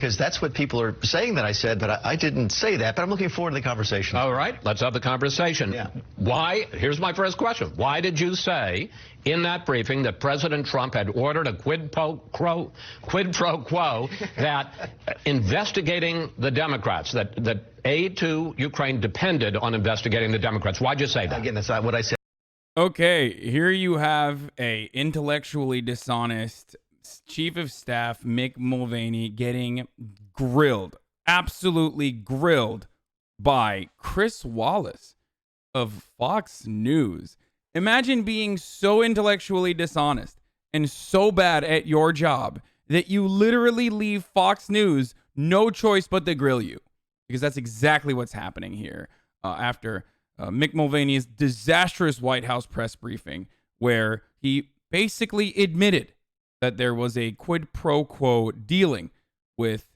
Because that's what people are saying that I said, but I didn't say that. But I'm looking forward to the conversation. All right, let's have the conversation. Yeah. Why? Here's my first question. Why did you say in that briefing that President Trump had ordered a quid pro quo that investigating the Democrats, that aid to Ukraine depended on investigating the Democrats? Why'd you say that? Again, that's not what I said. Okay, here you have a intellectually dishonest Chief of Staff Mick Mulvaney getting grilled, absolutely grilled by Chris Wallace of Fox News. Imagine being so intellectually dishonest and so bad at your job that you literally leave Fox News no choice but to grill you, because that's exactly what's happening here after Mick Mulvaney's disastrous White House press briefing, where he basically admitted that there was a quid pro quo dealing with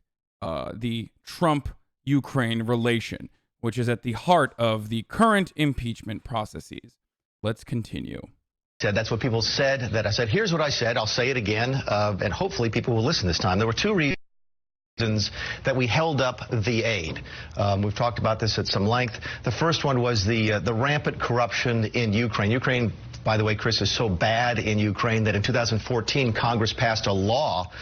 the Trump-Ukraine relation, which is at the heart of the current impeachment processes. Let's continue. That's what people said that I said. Here's what I said. I'll say it again, and hopefully people will listen this time. There were two reasons that we held up the aid. We've talked about this at some length. The first one was the rampant corruption in Ukraine. Ukraine, by the way, Chris, is so bad in Ukraine that in 2014 Congress passed a law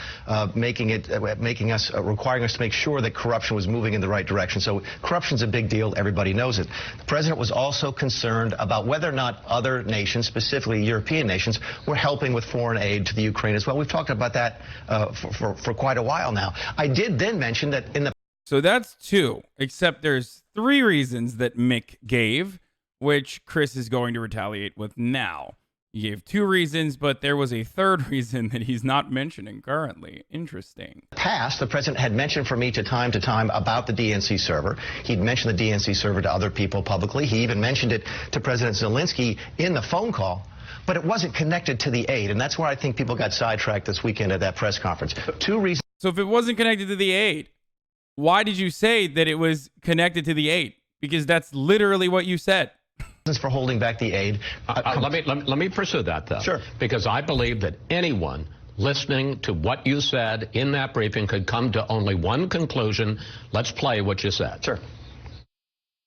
requiring us to make sure that corruption was moving in the right direction. So corruption's a big deal. Everybody knows it. The president was also concerned about whether or not other nations, specifically European nations, were helping with foreign aid to the Ukraine as well. We've talked about that for quite a while now. I did then mention that in the... So that's two, except there's three reasons that Mick gave, which Chris is going to retaliate with now. He gave two reasons, but there was a third reason that he's not mentioning currently. Interesting. Past, the president had mentioned for me to time about the DNC server. He'd mentioned the DNC server to other people publicly. He even mentioned it to President Zelensky in the phone call, but it wasn't connected to the aid, and that's where I think people got sidetracked this weekend at that press conference. Two reasons. So if it wasn't connected to the aid, why did you say that it was connected to the aid? Because that's literally what you said. For holding back the aid. Let me pursue that, though. Sure. Because I believe that anyone listening to what you said in that briefing could come to only one conclusion. Let's play what you said. Sure.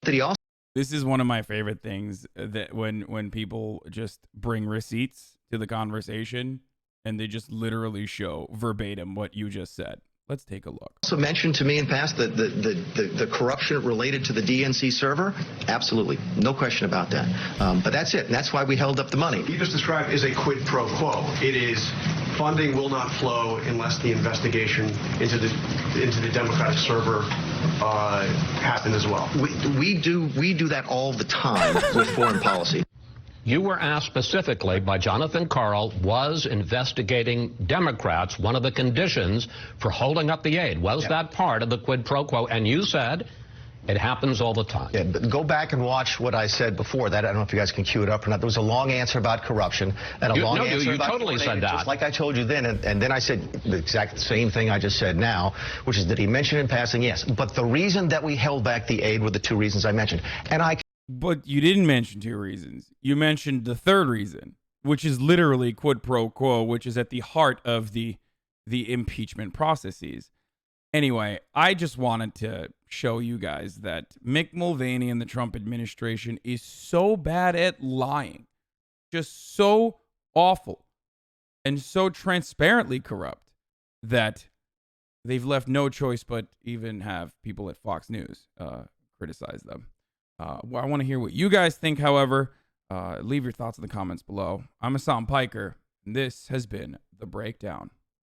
Did he also... This is one of my favorite things, that when people just bring receipts to the conversation and they just literally show verbatim what you just said. Let's take a look. Also mentioned to me in past the corruption related to the DNC server? Absolutely. No question about that. But that's it. And that's why we held up the money. You just described as a quid pro quo. It is funding will not flow unless the investigation into the Democratic server happen as well. We do that all the time with foreign policy. You were asked specifically by Jonathan Karl, was investigating Democrats one of the conditions for holding up the aid? Was that part of the quid pro quo? And you said it happens all the time. Yeah, but go back and watch what I said before that. I don't know if you guys can cue it up or not. There was a long answer about corruption and a long answer about... You totally said that. Just like I told you then, and then I said the exact same thing I just said now, which is that he mentioned in passing, yes. But the reason that we held back the aid were the two reasons I mentioned. And But you didn't mention two reasons. You mentioned the third reason, which is literally quid pro quo, which is at the heart of the impeachment processes. Anyway, I just wanted to show you guys that Mick Mulvaney and the Trump administration is so bad at lying, just so awful and so transparently corrupt that they've left no choice but even have people at Fox News criticize them. I want to hear what you guys think, however. Leave your thoughts in the comments below. I'm Hasan Piker, and this has been The Breakdown.